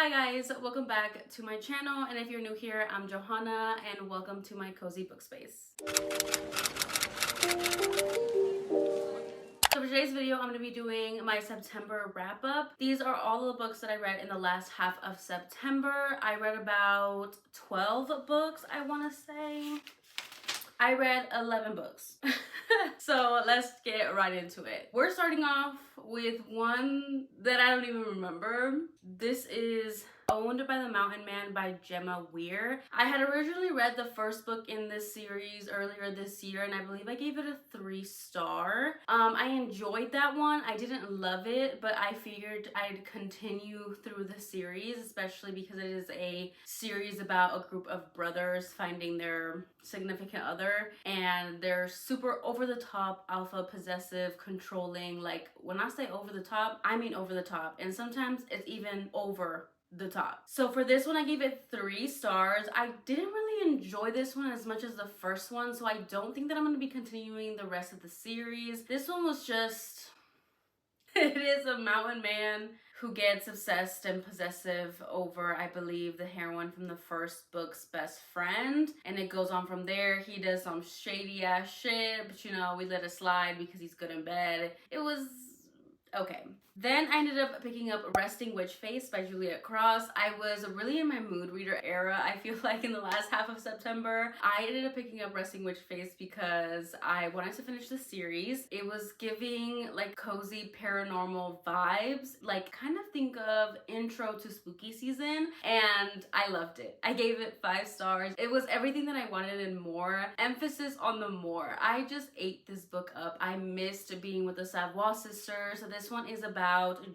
Hi guys, welcome back to my channel, and if you're new here, I'm Johanna and welcome to my cozy book space. So for today's video, I'm going to be doing my September wrap up. These are all the books that I read in the last half of September. I read about 12 books, I want to say. I read 11 books. So let's get right into it. We're starting off with one that I don't even remember. This is Owned by the Mountain Man by Gemma Weir. I had originally read the first book in this series earlier this year, and I believe I gave it a 3-star. I enjoyed that one. I didn't love it, but I figured I'd continue through the series, especially because it is a series about a group of brothers finding their significant other, and they're super over the top, alpha, possessive, controlling. Like, when I say over the top, I mean over the top, and sometimes it's even over the top. So for this one, I gave it 3 stars. I didn't really enjoy this one as much as the first one, so I don't think that I'm going to be continuing the rest of the series. This one was just it is a mountain man who gets obsessed and possessive over, I believe, the heroine from the first book's best friend. And it goes on from there. He does some shady ass shit, but you know, we let it slide because he's good in bed. It was okay. Then I ended up picking up Resting Witch Face by Juliet Cross. I was really in my mood reader era. I feel like in the last half of September, I ended up picking up Resting Witch Face because I wanted to finish the series. It was giving like cozy paranormal vibes, like kind of think of intro to spooky season, and I loved it. I gave it 5 stars. It was everything that I wanted and more. Emphasis on the more. I just ate this book up. I missed being with the Savoy sisters. So this one is about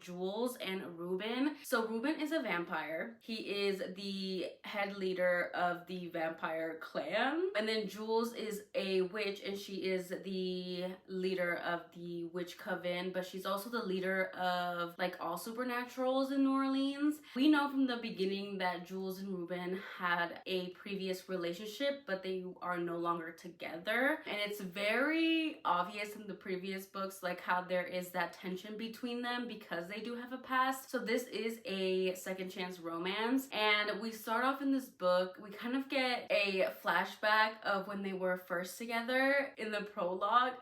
Jules and Ruben. So Ruben is a vampire. He is the head leader of the vampire clan. And then Jules is a witch, and she is the leader of the witch coven, but she's also the leader of like all supernaturals in New Orleans. We know from the beginning that Jules and Ruben had a previous relationship, but they are no longer together. And it's very obvious in the previous books like how there is that tension between them because they do have a past. So this is a second chance romance, and we start off in this book, we kind of get a flashback of when they were first together in the prologue.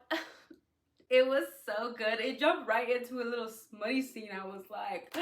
It was so good. It jumped right into a little smutty scene. I was like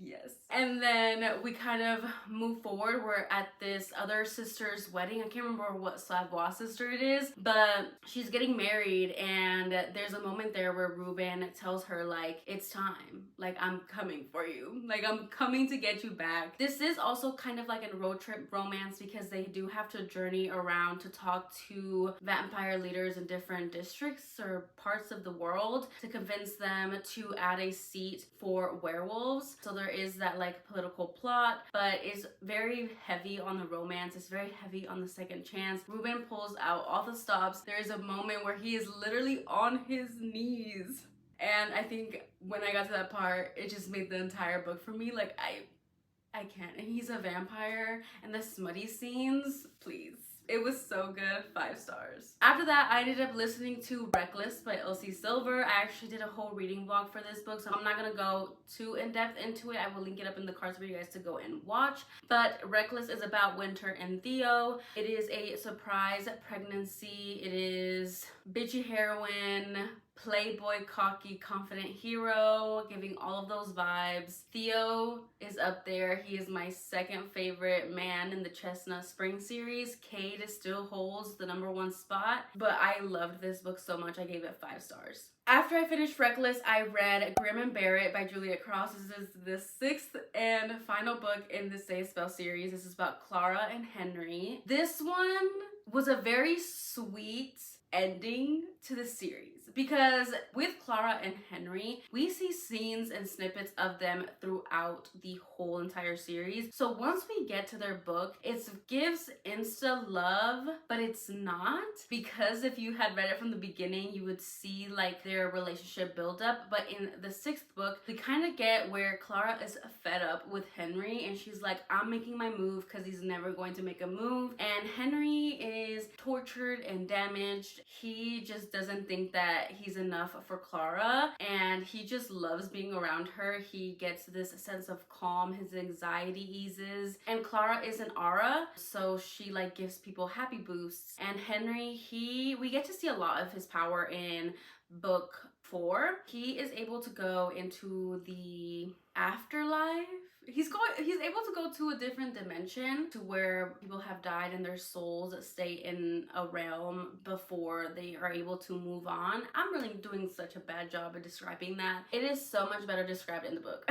yes. And then we kind of move forward. We're at this other sister's wedding. I can't remember what Savoy sister it is, but she's getting married, and there's a moment there where Ruben tells her like, it's time, like I'm coming for you, like I'm coming to get you back. This is also kind of like a road trip romance because they do have to journey around to talk to vampire leaders in different districts or parts of the world to convince them to add a seat for werewolves. So there is that like political plot, but it's very heavy on the romance. It's very heavy on the second chance. Ruben pulls out all the stops. There is a moment where he is literally on his knees, and I think when I got to that part, it just made the entire book for me. Like I can't. And he's a vampire, and the smutty scenes, please. It was so good. 5 stars. After that, I ended up listening to Reckless by Elsie Silver. I actually did a whole reading vlog for this book, so I'm not gonna go too in-depth into it. I will link it up in the cards for you guys to go and watch. But Reckless is about Winter and Theo. It is a surprise pregnancy. It is bitchy heroine, playboy, cocky, confident hero, giving all of those vibes. Theo is up there. He is my second favorite man in the Chestnut Spring series. Cade still holds the #1 spot, but I loved this book so much I gave it 5 stars. After I finished Reckless, I read Grimm and Barrett by Juliet Cross. This is the 6th and final book in the Say a Spell series. This is about Clara and Henry. This one was a very sweet ending to the series because with Clara and Henry, we see scenes and snippets of them throughout the whole entire series. So once we get to their book, it gives insta love, but it's not, because if you had read it from the beginning, you would see like their relationship build up. But in the 6th book, we kind of get where Clara is fed up with Henry, and she's like, I'm making my move because he's never going to make a move. And Henry is tortured and damaged. He just doesn't think that that he's enough for Clara, and he just loves being around her. He gets this sense of calm, his anxiety eases, and Clara is an aura, so she like gives people happy boosts. And Henry, we get to see a lot of his power in book 4. He is able to go into the afterlife. He's able to go to a different dimension, to where people have died and their souls stay in a realm before they are able to move on. I'm really doing such a bad job of describing that. It is so much better described in the book.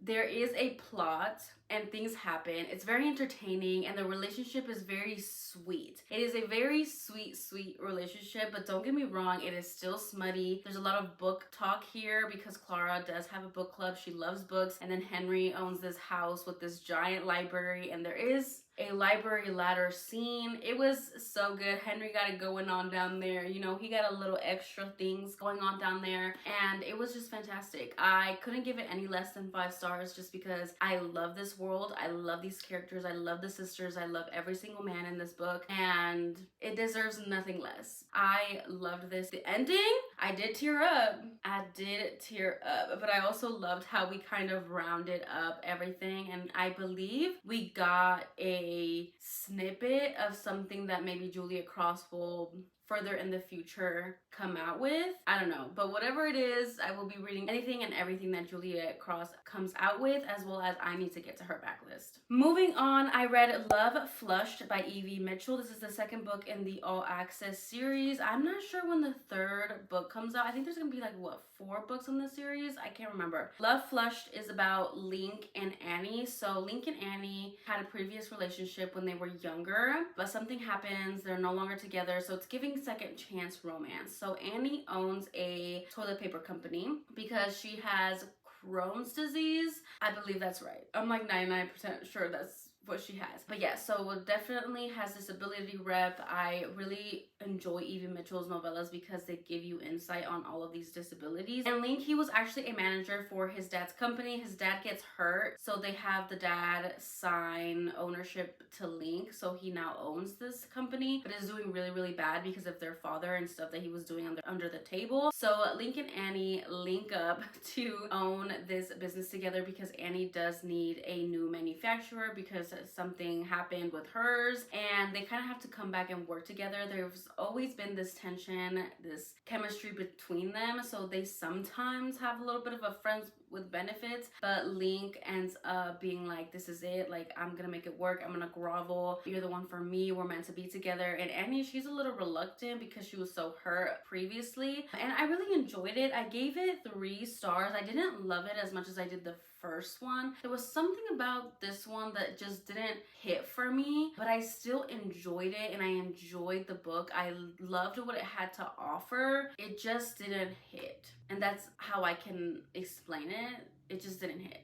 There is a plot and things happen. It's very entertaining, and the relationship is very sweet. It is a very sweet relationship, but don't get me wrong, it is still smutty. There's a lot of book talk here because Clara does have a book club. She loves books, and then Henry owns this house with this giant library, and there is a library ladder scene. It was so good. Henry got it going on down there. You know, he got a little extra things going on down there, and it was just fantastic. I couldn't give it any less than 5 stars just because I love this world. I love these characters. I love the sisters. I love every single man in this book, and it deserves nothing less. I loved this. The ending, I did tear up. But I also loved how we kind of rounded up everything, and I believe we got a snippet of something that maybe Juliet Cross will further in the future come out with. I don't know, but whatever it is, I will be reading anything and everything that Juliet Cross comes out with, as well as I need to get to her backlist. Moving on, I read Love Flushed by Evie Mitchell. This is the 2nd book in the All Access series. I'm not sure when the 3rd book comes out. I think there's gonna be like, what, 4 books in this series? I can't remember. Love Flushed is about Link and Annie. So Link and Annie had a previous relationship when they were younger, but something happens, they're no longer together, so it's giving second chance romance. So Annie owns a toilet paper company because she has Crohn's disease. I believe that's right. I'm like 99% sure that's what she has. But yeah, so definitely has disability rep. I really enjoy Evie Mitchell's novellas because they give you insight on all of these disabilities. And Link, he was actually a manager for his dad's company. His dad gets hurt, so they have the dad sign ownership to Link, so he now owns this company, but is doing really bad because of their father and stuff that he was doing under the table. So Link and Annie link up to own this business together because Annie does need a new manufacturer because something happened with hers, and they kind of have to come back and work together. There's always been this tension, this chemistry between them, so they sometimes have a little bit of a friends with benefits, but Link ends up being like, this is it, like, I'm gonna make it work, I'm gonna grovel, you're the one for me, we're meant to be together. And Annie, she's a little reluctant because she was so hurt previously, and I really enjoyed it. I gave it 3 stars. I didn't love it as much as I did the first one. There was something about this one that just didn't hit for me, but I still enjoyed it, and I enjoyed the book. I loved what it had to offer. It just didn't hit, and that's how I can explain it. It just didn't hit.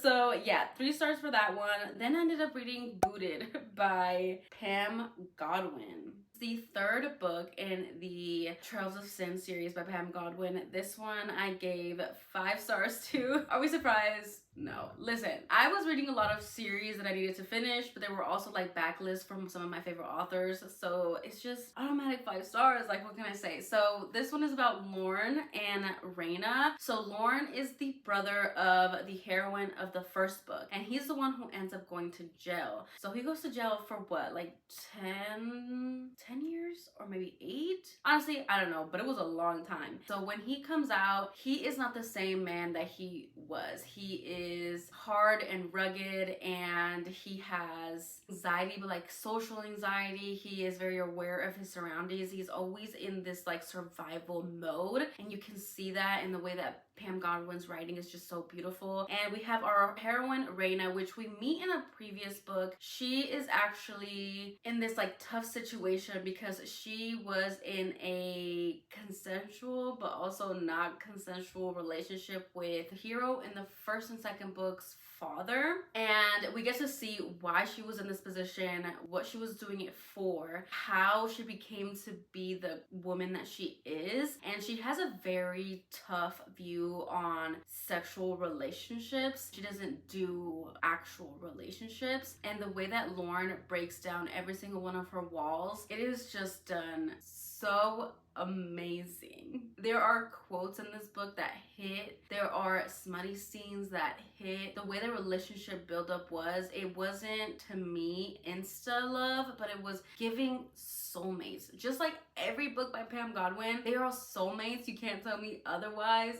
So yeah, 3 stars for that one. Then I ended up reading Booted by Pam Godwin. The 3rd book in the Trails of Sin series by Pam Godwin. This one I gave 5 stars to. Are we surprised? No. Listen, I was reading a lot of series that I needed to finish, but there were also like backlists from some of my favorite authors, so it's just automatic 5 stars. Like, what can I say? So this one is about Lorne and Raina. So Lorne is the brother of the heroine of the 1st book, and he's the one who ends up going to jail. So he goes to jail for what, like 10 years or maybe 8? Honestly, I don't know, but it was a long time. So when he comes out, he is not the same man that he was. He is hard and rugged, and he has anxiety, but like social anxiety. He is very aware of his surroundings. He's always in this like survival mode, and you can see that in the way that Pam Godwin's writing is just so beautiful. And we have our heroine Raina, which we meet in a previous book. She is actually in this like tough situation because she was in a consensual but also not consensual relationship with the hero in the 1st and 2nd books father, and we get to see why she was in this position, what she was doing it for, how she became to be the woman that she is. And she has a very tough view on sexual relationships. She doesn't do actual relationships, and the way that Lorne breaks down every single one of her walls, it is just done so amazing. There are quotes in this book that hit. There are smutty scenes that hit. The way the relationship buildup was, it wasn't to me insta love, but it was giving soulmates. Just like every book by Pam Godwin, they are all soulmates. You can't tell me otherwise.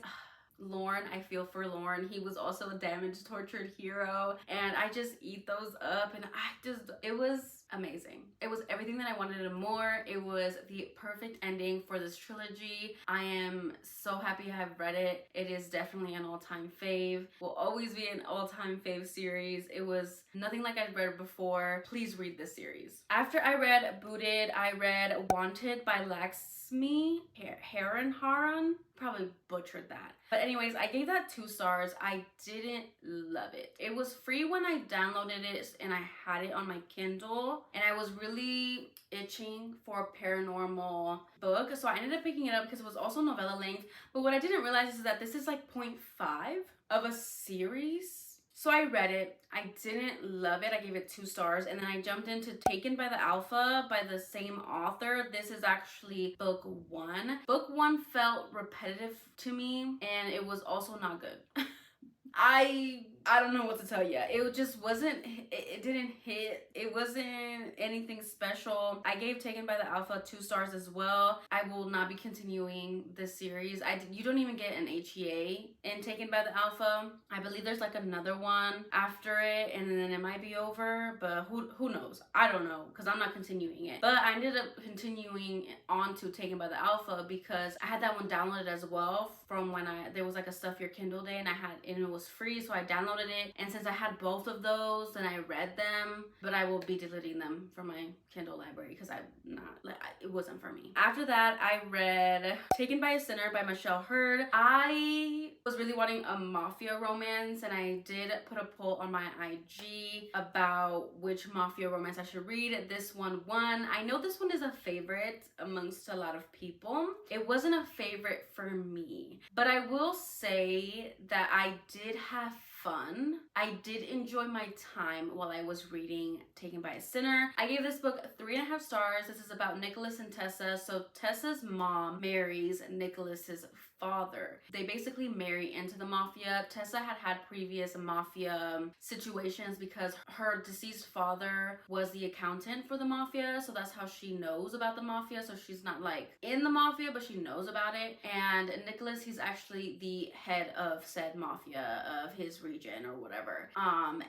Lorne, I feel for Lorne. He was also a damaged, tortured hero, and I just eat those up, and it was amazing. It was everything that I wanted and more. It was the perfect ending for this trilogy. I am so happy I have read it. It is definitely an all-time fave. Will always be an all-time fave series. It was nothing like I'd read before. Please read this series. After I read Booted, I read Wanted by Laxmi Haran. Probably butchered that. But anyways, I gave that 2 stars. I didn't love it. It was free when I downloaded it and I had it on my Kindle, and I was really itching for a paranormal book, so I ended up picking it up because it was also novella length. But what I didn't realize is that this is like 0.5 of a series. So I read it. I didn't love it. I gave it 2 stars. And then I jumped into Taken by the Alpha by the same author. This is actually book 1. Book 1 felt repetitive to me, and it was also not good. I don't know what to tell you. It just wasn't, it didn't hit. It wasn't anything special. I gave Taken by the Alpha 2 stars as well. I will not be continuing this series. You don't even get an HEA in Taken by the Alpha. I believe there's like another one after it, and then it might be over, but who knows? I don't know, because I'm not continuing it. But I ended up continuing on to Taken by the Alpha because I had that one downloaded as well from when there was like a Stuff Your Kindle day, and it was free, so I downloaded it, and since I had both of those, then I read them, but I will be deleting them from my Kindle library because it wasn't for me. After that, I read Taken by a Sinner by Michelle Hurd. I was really wanting a mafia romance, and I did put a poll on my IG about which mafia romance I should read. This one won. I know this one is a favorite amongst a lot of people. It wasn't a favorite for me, but I will say that I did have fun. I did enjoy my time while I was reading Taken by a Sinner. I gave this book 3.5 stars. This is about Nicholas and Tessa. So Tessa's mom marries Nicholas's father. They basically marry into the mafia. Tessa had previous mafia situations because her deceased father was the accountant for the mafia, so that's how she knows about the mafia. So she's not like in the mafia, but she knows about it. And Nicholas, he's actually the head of said mafia of his region or whatever.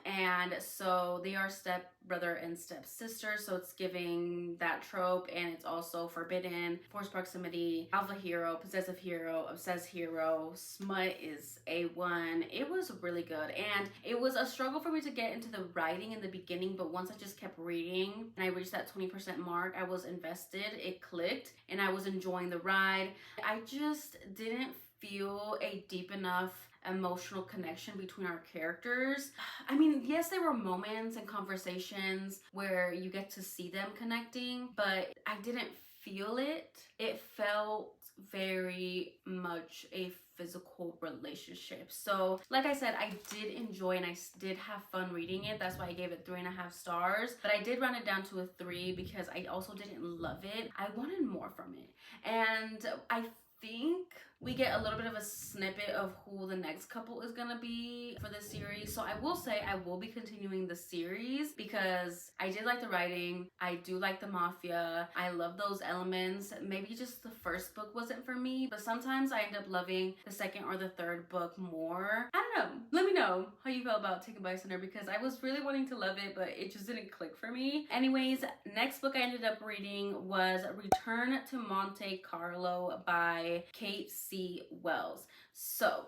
And so they are stepbrother and stepsister, so it's giving that trope, and it's also forbidden, forced proximity, alpha hero, possessive hero, obsessed hero. Smut is A1. It was really good, and it was a struggle for me to get into the writing in the beginning, but once I just kept reading and I reached that 20% mark, I was invested. It clicked, and I was enjoying the ride. I just didn't feel a deep enough emotional connection between our characters. I mean, yes, there were moments and conversations where you get to see them connecting, but I didn't feel it. It felt very much a physical relationship. So like I said, I did enjoy and I did have fun reading it. That's why I gave it 3.5 stars, but I did round it down to a 3 because I also didn't love it. I wanted more from it, and I think we get a little bit of a snippet of who the next couple is gonna be for this series. So I will say I will be continuing the series because I did like the writing. I do like the mafia. I love those elements. Maybe just the first book wasn't for me, but sometimes I end up loving the second or the third book more. I don't know. Let me know how you feel about Taken by a Sinner because I was really wanting to love it, but it just didn't click for me. Anyways, next book I ended up reading was Return to Monte Carlo by Kate C. Wells. So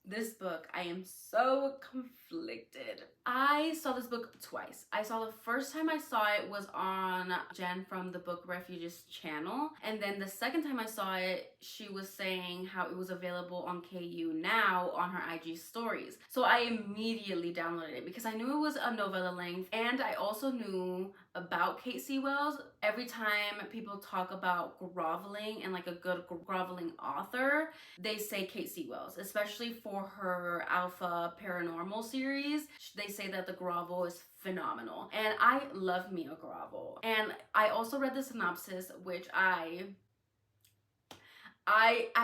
this book, I am so conflicted. I saw this book twice. I saw the first time I saw it was on Jen from the Book Refuges channel, and then the second time I saw it, she was saying how it was available on KU Now on her IG stories. So I immediately downloaded it because I knew it was a novella length, and I also knew about Kate C. Wells. Every time people talk about groveling and like a good groveling author, they say Kate C. Wells, especially for her Alpha Paranormal series. They say that the grovel is phenomenal. And I love me a grovel. And I also read the synopsis, which I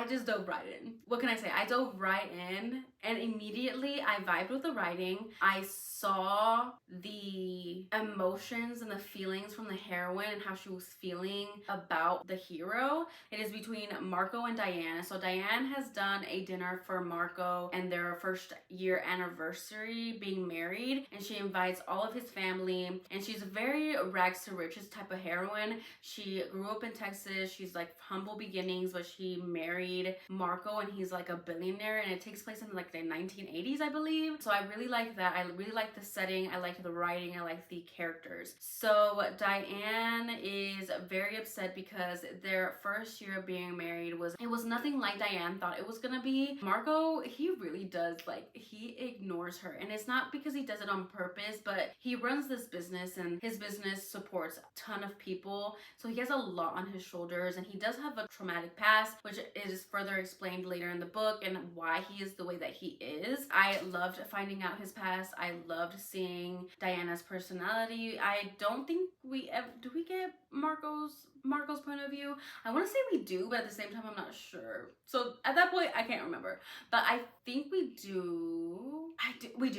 just dove right in. What can I say? I dove right in and immediately I vibed with the writing. I saw the emotions and the feelings from the heroine and how she was feeling about the hero. It is between Marco and Diane. So Diane has done a dinner for Marco and their first year anniversary being married, and she invites all of his family, and she's a very rags to riches type of heroine. She grew up in Texas. She's like humble beginnings, but she married Marco and he's like a billionaire, and it takes place in like the 1980s, I believe. So I really like that. I really like the setting. I like the writing. I like the characters. So Diane is very upset because their first year of being married was nothing like Diane thought it was gonna be. Marco, he really does, like, he ignores her, and it's not because he does it on purpose, but he runs this business and his business supports a ton of people, so he has a lot on his shoulders, and he does have a traumatic past, which is further explained later in the book and why he is the way that he is. I loved finding out his past. I loved seeing Diana's personality. I don't think we ever do we get Marco's point of view. I want to say we do, but at the same time I'm not sure. So at that point I can't remember, but I think we do. We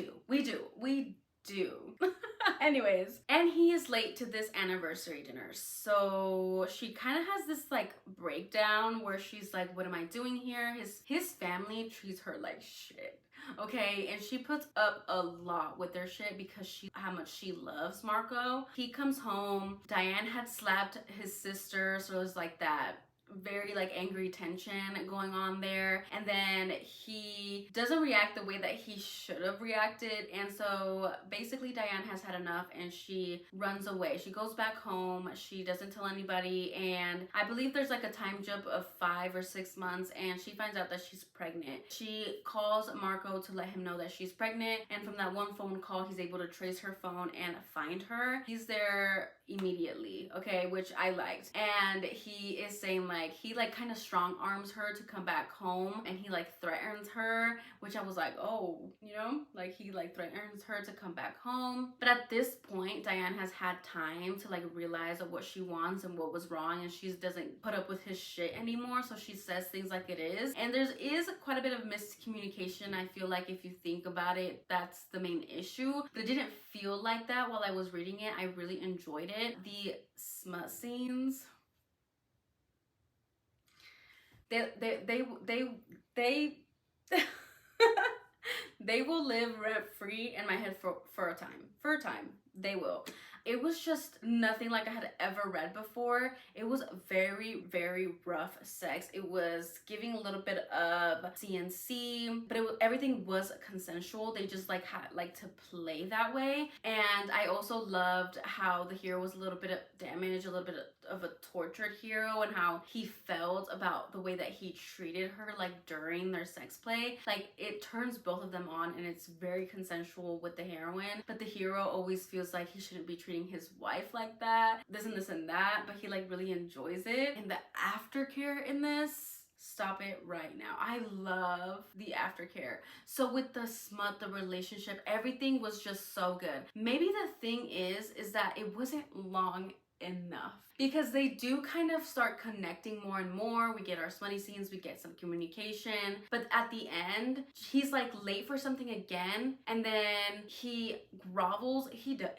do. Anyways, and he is late to this anniversary dinner. So she kind of has this like breakdown where she's like, what am I doing here? His family treats her like shit. Okay, and she puts up a lot with their shit because how much she loves Marco. He comes home. Diane had slapped his sister, so it was like that very like angry tension going on there, and then he doesn't react the way that he should have reacted, and so basically Diane has had enough and she runs away. She goes back home. She doesn't tell anybody, and I believe there's like a time jump of 5 or 6 months, and she finds out that she's pregnant. She calls Marco to let him know that she's pregnant, and from that one phone call he's able to trace her phone and find her. He's there immediately, okay, which I liked, and he is saying like he like kind of strong arms her to come back home, and he like threatens her, which I was like, oh, you know, like he like threatens her to come back home. But at this point Diane has had time to like realize what she wants and what was wrong, and she doesn't put up with his shit anymore, so she says things like it is, and there is quite a bit of miscommunication. I feel like if you think about it, that's the main issue, but it didn't feel like that while I was reading it. I really enjoyed it. The smut scenes, they they will live rent free in my head for a time. They will. It was just nothing like I had ever read before. It was very, very rough sex. It was giving a little bit of CNC, but everything was consensual. They just like had like to play that way. And I also loved how the hero was a little bit damaged, a little bit of a tortured hero, and how he felt about the way that he treated her like during their sex play. Like it turns both of them on, and it's very consensual with the heroine, but the hero always feels like he shouldn't be treating his wife like that, this and that, but he like really enjoys it. And the aftercare in this, stop it right now. I love the aftercare. So with the smut, the relationship, everything was just so good. Maybe the thing is that it wasn't long enough, because they do kind of start connecting more and more. We get our smutty scenes, we get some communication, but at the end he's like late for something again, and then he grovels. He doesn't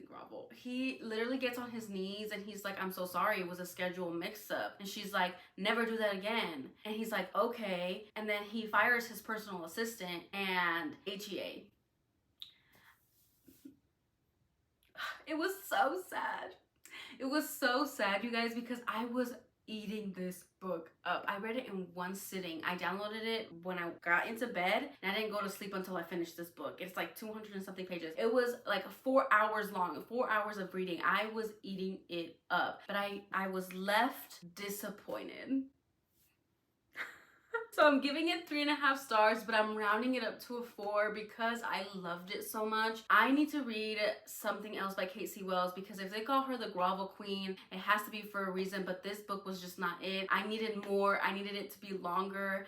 grovel. He literally gets on his knees and he's like, I'm so sorry, it was a schedule mix-up. And she's like, never do that again. And he's like, okay. And then he fires his personal assistant and HEA. It was so sad. It was so sad, you guys, because I was eating this book up. I read it in one sitting. I downloaded it when I got into bed, and I didn't go to sleep until I finished this book. It's like 200 and something pages. It was like 4 hours long, 4 hours of reading. I was eating it up, but I was left disappointed. So I'm giving it 3.5 stars, but I'm rounding it up to a 4 because I loved it so much. I need to read something else by Kate C. Wells, because if they call her the grovel queen, it has to be for a reason, but this book was just not it. I needed more. I needed it to be longer.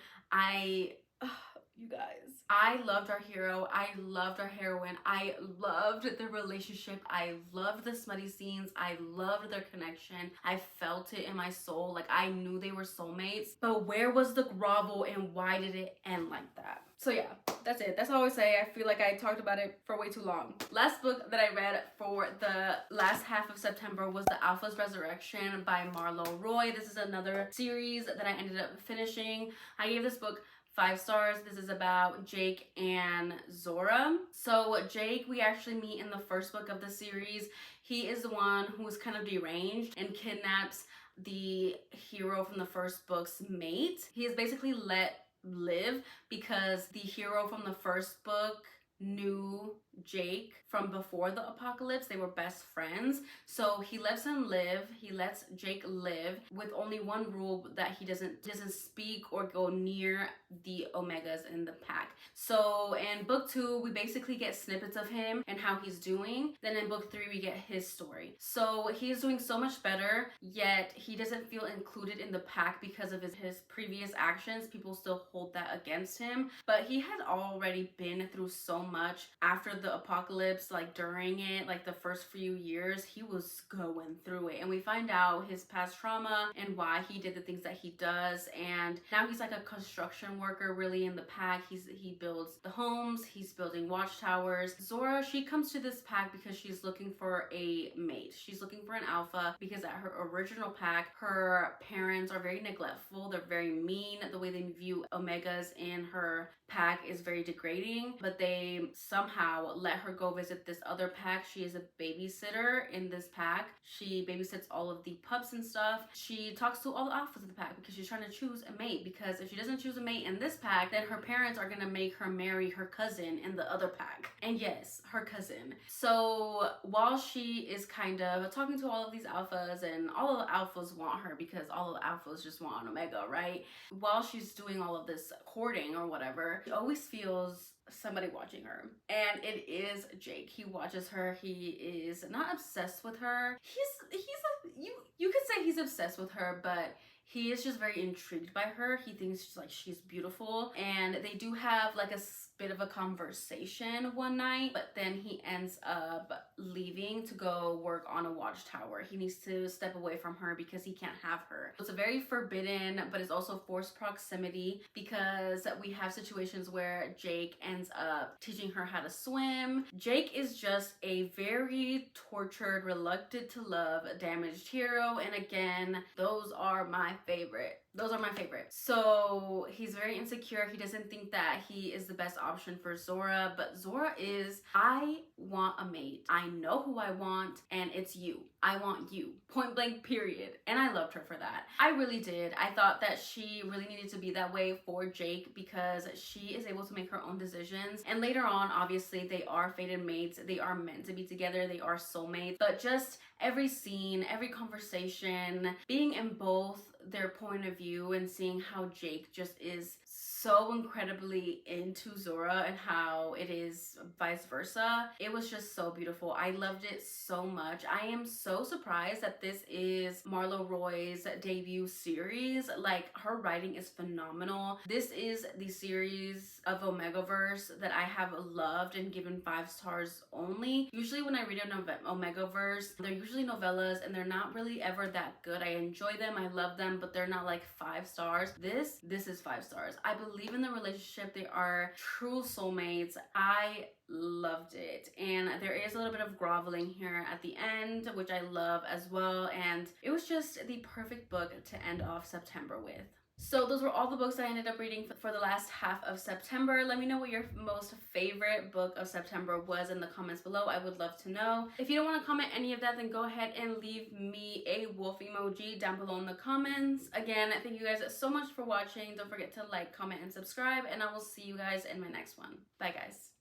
you guys. I loved our hero. I loved our heroine. I loved their relationship. I loved the smutty scenes. I loved their connection. I felt it in my soul. Like, I knew they were soulmates. But where was the grovel and why did it end like that? So yeah, that's it. That's all I would say. I feel like I talked about it for way too long. Last book that I read for the last half of September was The Alpha's Resurrection by Marlo Roy. This is another series that I ended up finishing. I gave this book 5 stars. This is about Jake and Zora. So Jake, we actually meet in the first book of the series. He is the one who is kind of deranged and kidnaps the hero from the first book's mate. He is basically let live because the hero from the first book knew Jake from before the apocalypse. They were best friends. So he lets him live. He lets Jake live with only one rule, that he doesn't speak or go near the Omegas in the pack. So in book 2, we basically get snippets of him and how he's doing. Then in book 3, we get his story. So he's doing so much better, yet he doesn't feel included in the pack because of his previous actions. People still hold that against him, but he had already been through so much after the apocalypse. Like during it, like the first few years, he was going through it, and we find out his past trauma and why he did the things that he does. And now he's like a construction worker really in the pack. He builds the homes, he's building watchtowers. Zora, she comes to this pack because she's looking for a mate. She's looking for an alpha because at her original pack, her parents are very neglectful. They're very mean. The way they view Omegas in her pack is very degrading, but they somehow let her go visit this other pack. She is a babysitter in this pack. She babysits all of the pups and stuff. She talks to all the alphas of the pack because she's trying to choose a mate, because if she doesn't choose a mate in this pack, then her parents are gonna make her marry her cousin in the other pack. And yes, her cousin. So while she is kind of talking to all of these alphas, and all of the alphas want her because all of the alphas just want an Omega, right? While she's doing all of this courting or whatever, she always feels somebody watching her, and it is Jake. He watches her. He is not obsessed with her. You could say he's obsessed with her, but he is just very intrigued by her. He thinks she's beautiful, and they do have like a bit of a conversation one night, but then he ends up leaving to go work on a watchtower. He needs to step away from her because he can't have her. It's a very forbidden, but it's also forced proximity, because we have situations where Jake ends up teaching her how to swim. Jake is just a very tortured, reluctant to love, damaged hero, and again, those are my favorite. So he's very insecure. He doesn't think that he is the best option for Zora, but Zora is, I want a mate. I know who I want, and it's you. I want you. Point blank, period. And I loved her for that. I really did. I thought that she really needed to be that way for Jake because she is able to make her own decisions. And later on, obviously, they are fated mates. They are meant to be together. They are soulmates. But just every scene, every conversation, being in both their point of view and seeing how Jake just is so incredibly into Zora and how it is vice versa. It was just so beautiful. I loved it so much. I am so surprised that this is Marlo Roy's debut series. Like, her writing is phenomenal. This is the series of Omegaverse that I have loved and given 5 stars only. Usually when I read an Omegaverse, they're usually novellas and they're not really ever that good. I enjoy them, I love them, but they're not like 5 stars. This is 5 stars. I believe in the relationship. They are true soulmates. I loved it, and there is a little bit of groveling here at the end, which I love as well, and it was just the perfect book to end off September with. So those were all the books that I ended up reading for the last half of September. Let me know what your most favorite book of September was in the comments below. I would love to know. If you don't want to comment any of that, then go ahead and leave me a wolf emoji down below in the comments. Again, thank you guys so much for watching. Don't forget to like, comment, and subscribe, and I will see you guys in my next one. Bye, guys.